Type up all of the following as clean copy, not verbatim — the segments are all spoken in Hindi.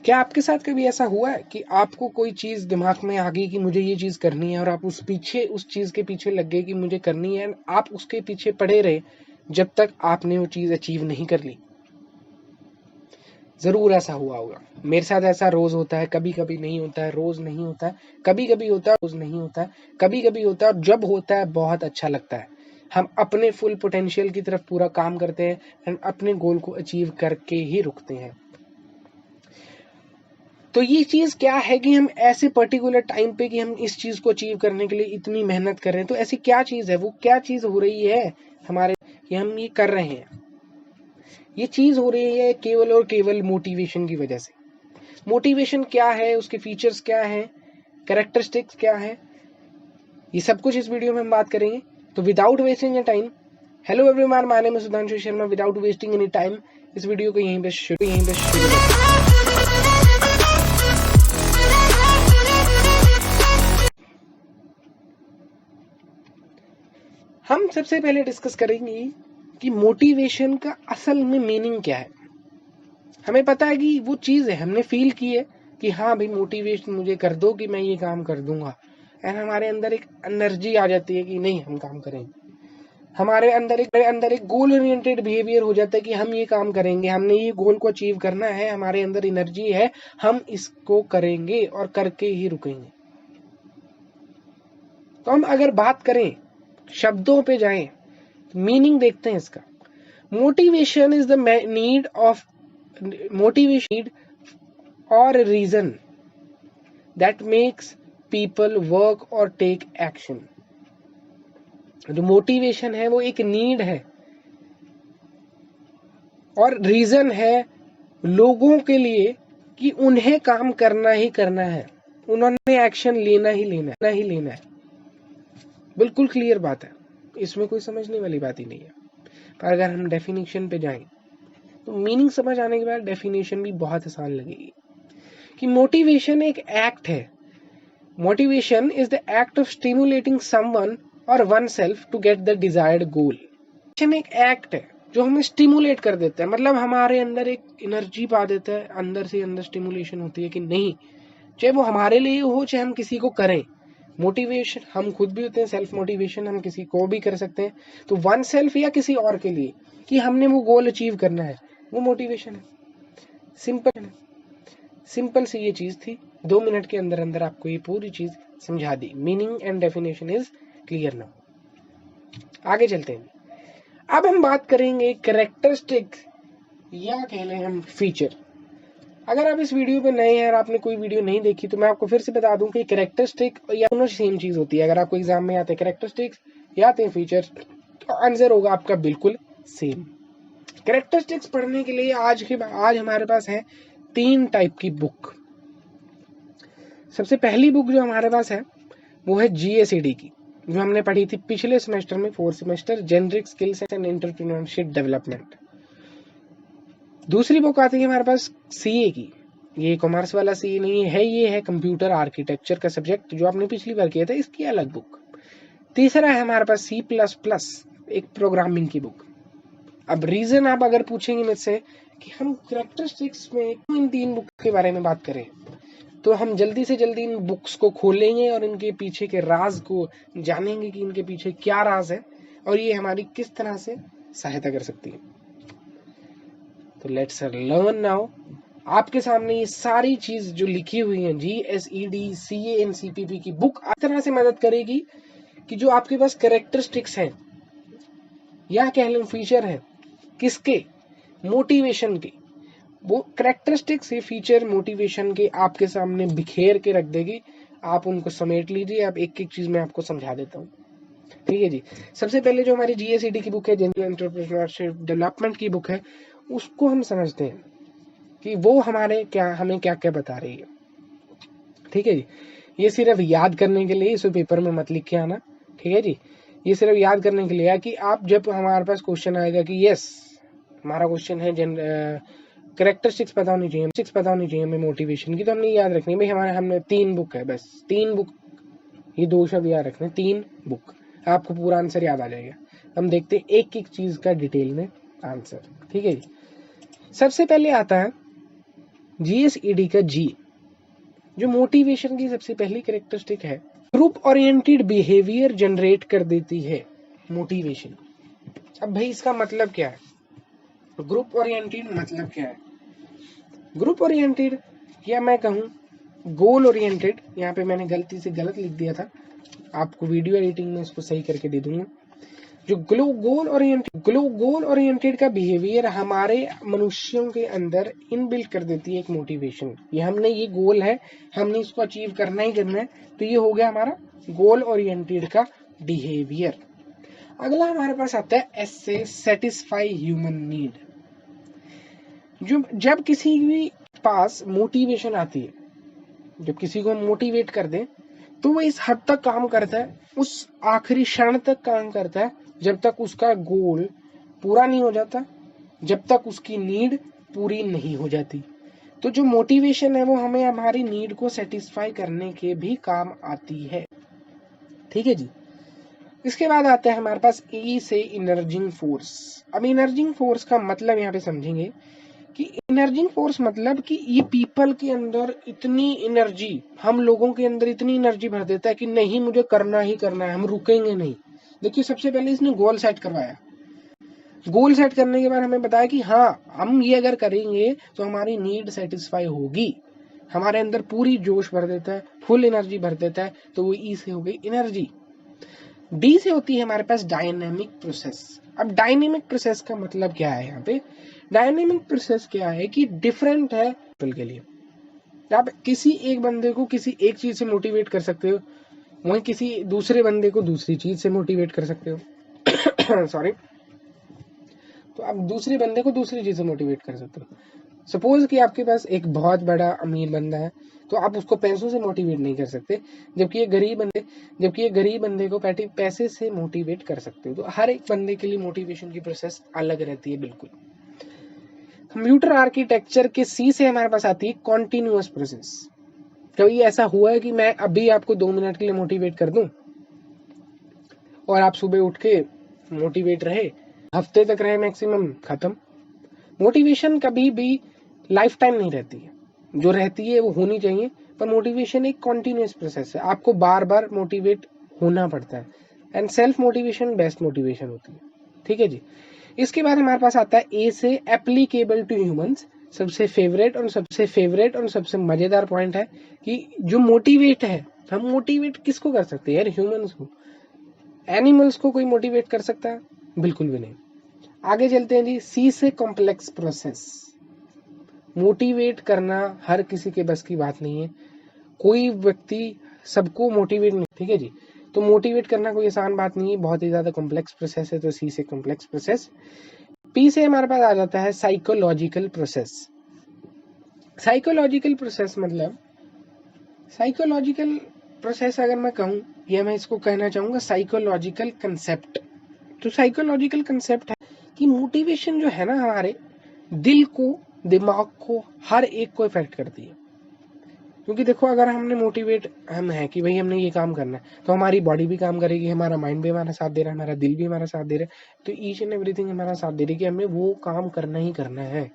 क्या आपके साथ कभी ऐसा हुआ है कि आपको कोई चीज दिमाग में आ गई कि मुझे ये चीज करनी है और आप उस चीज के पीछे लग गए कि मुझे करनी है, आप उसके पीछे पड़े रहे जब तक आपने वो चीज अचीव नहीं कर ली? जरूर ऐसा हुआ होगा। मेरे साथ ऐसा रोज होता है, कभी कभी नहीं होता है, रोज नहीं होता है, कभी कभी होता है, रोज नहीं होता है, कभी कभी होता है, और जब होता है बहुत अच्छा लगता है। हम अपने फुल पोटेंशियल की तरफ पूरा काम करते हैं एंड अपने गोल को अचीव करके ही रुकते हैं। तो ये चीज क्या है कि हम ऐसे पर्टिकुलर टाइम पे कि हम इस चीज को अचीव करने के लिए इतनी मेहनत कर रहे हैं, तो ऐसी क्या चीज है, वो क्या चीज हो रही है हमारे कि हम ये कर रहे हैं? ये चीज हो रही है केवल और केवल मोटिवेशन की वजह से। मोटिवेशन क्या है, उसके फीचर्स क्या है, कैरेक्टरिस्टिक्स क्या है, ये सब कुछ इस वीडियो में हम बात करेंगे। तो without wasting any time, hello everyone, my name is Sudhanshu Sharma. Without wasting any time इस वीडियो को यहीं पे शुरू हम सबसे पहले डिस्कस करेंगे कि मोटिवेशन का असल में मीनिंग क्या है। हमें पता है कि वो चीज है, हमने फील की है कि हाँ भाई मोटिवेशन मुझे कर दो कि मैं ये काम कर दूंगा, एंड हमारे अंदर एक एनर्जी आ जाती है कि नहीं हम काम करेंगे। हमारे अंदर एक गोल ओरिएंटेड बिहेवियर हो जाता है कि हम ये काम करेंगे, हमने ये गोल को अचीव करना है, हमारे अंदर एनर्जी है, हम इसको करेंगे और करके ही रुकेंगे। तो हम अगर बात करें, शब्दों पे जाएं, मीनिंग देखते हैं इसका। Motivation is the need of motivation or reason that makes people work or take action. जो मोटिवेशन है वो एक नीड है और रीजन है लोगों के लिए कि उन्हें काम करना ही करना है, उन्होंने एक्शन लेना ही लेना है। बिल्कुल क्लियर बात है, इसमें कोई समझने वाली बात ही नहीं है। पर अगर हम डेफिनेशन पे जाएं तो मीनिंग समझ आने के बाद डेफिनेशन भी बहुत आसान लगेगी कि मोटिवेशन एक एक्ट है। Motivation is the act of stimulating someone और oneself to get the desired goal. एक एक्ट है जो हमें स्टिमुलेट कर देता है, मतलब हमारे अंदर एक एनर्जी पा देता है, अंदर से अंदर स्टिमुलेशन होती है कि नहीं, चाहे वो हमारे लिए हो चाहे हम किसी को करें। मोटिवेशन हम खुद भी होते हैं, सेल्फ मोटिवेशन हम किसी को भी कर सकते हैं। तो वन सेल्फ या किसी और के लिए कि हमने वो गोल अचीव करना है, वो मोटिवेशन है। सिंपल सी ये चीज थी, 2 मिनट के अंदर अंदर आपको ये पूरी चीज समझा दी। Meaning and definition is clear now. आगे चलते हैं। अब हम बात करेंगे कैरेक्टरिस्टिक या कह लें हम फीचर। अगर आप इस वीडियो पे नए हैं और आपने कोई वीडियो नहीं देखी तो मैं आपको फिर से बता दूं कि कैरेक्टरिस्टिक या दोनों सेम चीज होती है। अगर आपको एग्जाम में आते हैं कैरेक्टरिस्टिक्स या आते हैं फीचर, तो आंसर होगा आपका बिल्कुल सेम। कैरेक्टरिस्टिक्स पढ़ने के लिए आज हमारे पास है 3 टाइप की बुक। सबसे पहली बुक जो हमारे पास है वो है GSED की, जो हमने पढ़ी थी पिछले सेमेस्टर में, 4th semester, generic skills and entrepreneurship development. दूसरी बुक आती है हमारे पास CA की, ये कॉमर्स वाला CA नहीं है, ये है कंप्यूटर आर्किटेक्चर का सब्जेक्ट जो आपने पिछली बार किया था, इसकी अलग बुक। तीसरा है हमारे पास C++, एक प्रोग्रामिंग की बुक। अब रीजन आप अगर पूछेंगे मुझसे कि हम कैरेक्टरिस्टिक्स में इन 3 बुक के बारे में बात करें, तो हम जल्दी से जल्दी इन बुक्स को खोलेंगे और इनके पीछे के राज को जानेंगे कि इनके पीछे क्या राज है और ये हमारी किस तरह से सहायता कर सकती है। तो लेट्स लर्न नाउ। आपके सामने ये सारी चीज जो लिखी हुई है GSED, CA एंड CPP की बुक इस तरह से मदद करेगी कि जो आपके पास कैरेक्टरिस्टिक्स हैं या कह लें फीचर हैं, किसके, मोटिवेशन के, वो कैरेक्टरिस्टिक्स ये फीचर मोटिवेशन के आपके सामने बिखेर के रख देगी। आप उनको समेट लीजिए, आप एक एक चीज में आपको समझा देता हूँ। ठीक है जी। सबसे पहले जो हमारी GSED की बुक है, जेनरल एंटरप्रेन्योरशिप डेवलपमेंट की बुक है, उसको हम समझते हैं कि वो हमें क्या क्या बता रही है। ठीक है जी। ये सिर्फ याद करने के लिए, इसे पेपर में मत लिख के आना। ठीक है जी। ये सिर्फ याद करने के लिए है कि आप जब हमारे पास क्वेश्चन आएगा कि यस हमारा क्वेश्चन है कैरेक्टरिस्टिक्स पता होनी चाहिए हमें मोटिवेशन की, तो हमने याद रखनी है भाई हमने 3 बुक है, बस 3 बुक, ये 2 शब्द याद रखने, 3 बुक, आपको पूरा आंसर याद आ जाएगा। हम देखते हैं एक एक चीज का डिटेल में आंसर। ठीक है जी। सबसे पहले आता है GSED का G जो मोटिवेशन की सबसे पहली कैरेक्टरिस्टिक है, ग्रुप ओरिएंटेड बिहेवियर जनरेट कर देती है मोटिवेशन। अब भाई इसका मतलब क्या है? ग्रुप ओरिएंटेड मतलब क्या है? ग्रुप ओरिएंटेड या मैं कहूं गोल ओरिएंटेड, यहाँ पे मैंने गलती से गलत लिख दिया था, आपको वीडियो एडिटिंग में इसको सही करके दे दूंगा। जो गोल ओरिएंटेड का बिहेवियर हमारे मनुष्यों के अंदर इनबिल्ट कर देती है एक मोटिवेशन। ये हमने ये गोल है, हमने इसको अचीव करना ही करना है, तो ये हो गया हमारा गोल ओरिएंटेड का बिहेवियर। अगला हमारे पास आता है एस से सेटिस्फाई ह्यूमन नीड। जो जब किसी भी पास मोटिवेशन आती है, जब किसी को मोटिवेट कर दे, तो वो इस हद तक काम करता है, उस आखिरी क्षण तक काम करता है जब तक उसका गोल पूरा नहीं हो जाता, जब तक उसकी नीड पूरी नहीं हो जाती। तो जो मोटिवेशन है वो हमें हमारी नीड को सेटिस्फाई करने के भी काम आती है। ठीक है जी। इसके बाद आता है हमारे पास ई से इनर्जिंग फोर्स। अब इनर्जिंग फोर्स का मतलब यहाँ पे समझेंगे कि इनर्जिंग फोर्स मतलब कि ये पीपल के अंदर इतनी एनर्जी, हम लोगों के अंदर इतनी एनर्जी भर देता है कि नहीं मुझे करना ही करना है, हम रुकेंगे नहीं। देखिए सबसे पहले इसने गोल सेट करवाया, गोल सेट करने के बाद हमें बताया कि हाँ हम ये अगर करेंगे तो हमारी नीड सेटिस्फाई होगी, हमारे अंदर पूरी जोश भर देता है, फुल एनर्जी भर देता है। तो वो ई से हो गई एनर्जी। डी से होती है हमारे पास डायनेमिक प्रोसेस। अब डायनेमिक प्रोसेस का मतलब क्या है? यहाँ पे डायनेमिक प्रोसेस क्या है कि डिफरेंट है के लिए। आप किसी एक बंदे को किसी एक चीज से मोटिवेट कर सकते हो, वहीं किसी दूसरे बंदे को दूसरी चीज से मोटिवेट कर सकते हो सॉरी। तो आप दूसरे बंदे को दूसरी चीज से मोटिवेट कर सकते हो। सपोज कि आपके पास एक बहुत बड़ा अमीर बंदा है, तो आप उसको पैसों से मोटिवेट नहीं कर सकते, जबकि ये गरीब बंदे को पैसे से मोटिवेट कर सकते हो। तो हर एक बंदे के लिए मोटिवेशन की प्रोसेस अलग रहती है बिल्कुल। कंप्यूटर आर्किटेक्चर के सी से हमारे पास आती है कॉन्टिन्यूअस प्रोसेस। कभी ऐसा हुआ है कि मैं अभी आपको 2 मिनट के लिए मोटिवेट कर दूं और आप सुबह उठ के मोटिवेट रहे, हफ्ते तक रहे मैक्सिमम, खत्म। मोटिवेशन कभी भी लाइफ टाइम नहीं रहती है, जो रहती है वो होनी चाहिए, पर मोटिवेशन एक कॉन्टिन्यूअस प्रोसेस है, आपको बार बार मोटिवेट होना पड़ता है। And self motivation best motivation होती है। ठीक है जी। इसके बाद हमारे पास आता है ए से एप्लीकेबल टू ह्यूमंस। सबसे फेवरेट और सबसे मजेदार पॉइंट है कि जो मोटिवेट है, हम मोटिवेट किसको कर सकते हैं यार? ह्यूमंस को। एनिमल्स को कोई मोटिवेट कर सकता है? बिल्कुल भी नहीं। आगे चलते हैं जी। सी से कॉम्प्लेक्स प्रोसेस। मोटिवेट करना हर किसी के बस की बात नहीं है, कोई व्यक्ति सबको मोटिवेट नहीं। ठीक है जी। तो मोटिवेट करना कोई आसान बात नहीं है, बहुत ही ज्यादा कॉम्प्लेक्स प्रोसेस है। तो सी से कॉम्प्लेक्स प्रोसेस। पी से हमारे पास आ जाता है साइकोलॉजिकल प्रोसेस। साइकोलॉजिकल प्रोसेस मतलब साइकोलॉजिकल प्रोसेस अगर मैं कहूँ, या मैं इसको कहना चाहूंगा साइकोलॉजिकल कंसेप्ट। तो साइकोलॉजिकल कंसेप्ट है कि मोटिवेशन जो है ना, हमारे दिल को, दिमाग को, हर एक को इफेक्ट करती है। क्योंकि देखो अगर हमने मोटिवेट हम है कि भाई हमने ये काम करना है, तो हमारी बॉडी भी काम करेगी, हमारा माइंड भी हमारा साथ दे रहा है, हमारा दिल भी हमारा साथ दे रहा है, तो ईच एंड एवरीथिंग हमारा साथ दे रही है कि हमें वो काम करना ही करना है।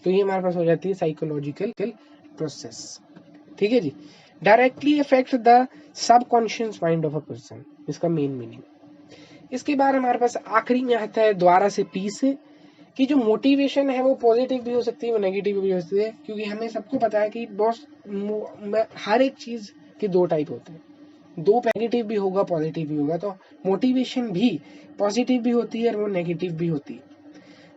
तो ये हमारे पास हो जाती है साइकोलॉजिकल प्रोसेस। ठीक है जी। Directly affect the subconscious mind of a person, इसका मेन मीनिंग। इसके बाद हमारे पास आखिरी में आता है द्वारा से पी से, कि जो मोटिवेशन है वो पॉजिटिव भी हो सकती है, वो नेगेटिव भी हो सकती है। क्योंकि हमें सबको पता है कि बॉस हर एक चीज के 2 टाइप होते हैं, 2 नेगेटिव भी होगा, पॉजिटिव भी होगा। तो मोटिवेशन भी पॉजिटिव भी होती है और वो नेगेटिव भी होती है।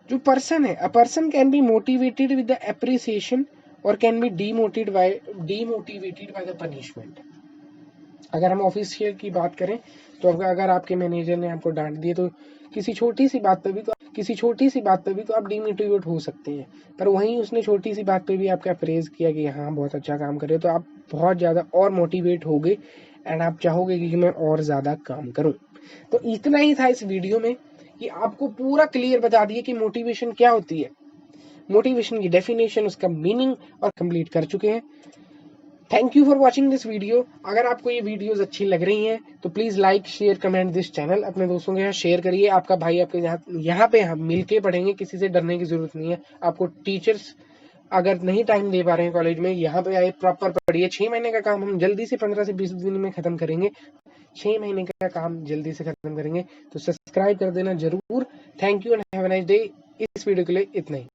जो पर्सन है, a person can be motivated with the appreciation or can be demotivated by the punishment. अगर हम ऑफिस की बात करें, तो अगर आपके मैनेजर ने आपको डांट दिए, तो किसी छोटी सी बात पे भी तो आप डिमोटिवेट हो सकते हैं। पर वहीं उसने छोटी सी बात पे भी आपका प्रेज किया कि हाँ बहुत अच्छा काम कर रहे हो, तो आप बहुत ज्यादा और मोटिवेट होगे एंड आप चाहोगे कि मैं और ज्यादा काम करूं। तो इतना ही था इस वीडियो में, कि आपको पूरा क्लियर बता दिए कि मोटिवेशन क्या होती है, मोटिवेशन की डेफिनेशन, उसका मीनिंग और कंप्लीट कर चुके हैं। Thank you for watching this video. अगर आपको ये वीडियोस अच्छी लग रही हैं तो please like share comment this channel, अपने दोस्तों के साथ शेयर करिए। आपका भाई आपके यहाँ पे हम मिलके पढ़ेंगे, किसी से डरने की जरूरत नहीं है। आपको टीचर्स अगर नहीं टाइम दे पा रहे हैं कॉलेज में, यहाँ पे आए, प्रॉपर पढ़िए। 6 महीने का काम हम जल्दी से 15 से 20 दिन में खत्म करेंगे। 6 महीने का काम जल्दी से खत्म करेंगे। तो सब्सक्राइब कर देना जरूर। Thank you and have a nice day. इस वीडियो के लिए इतना ही।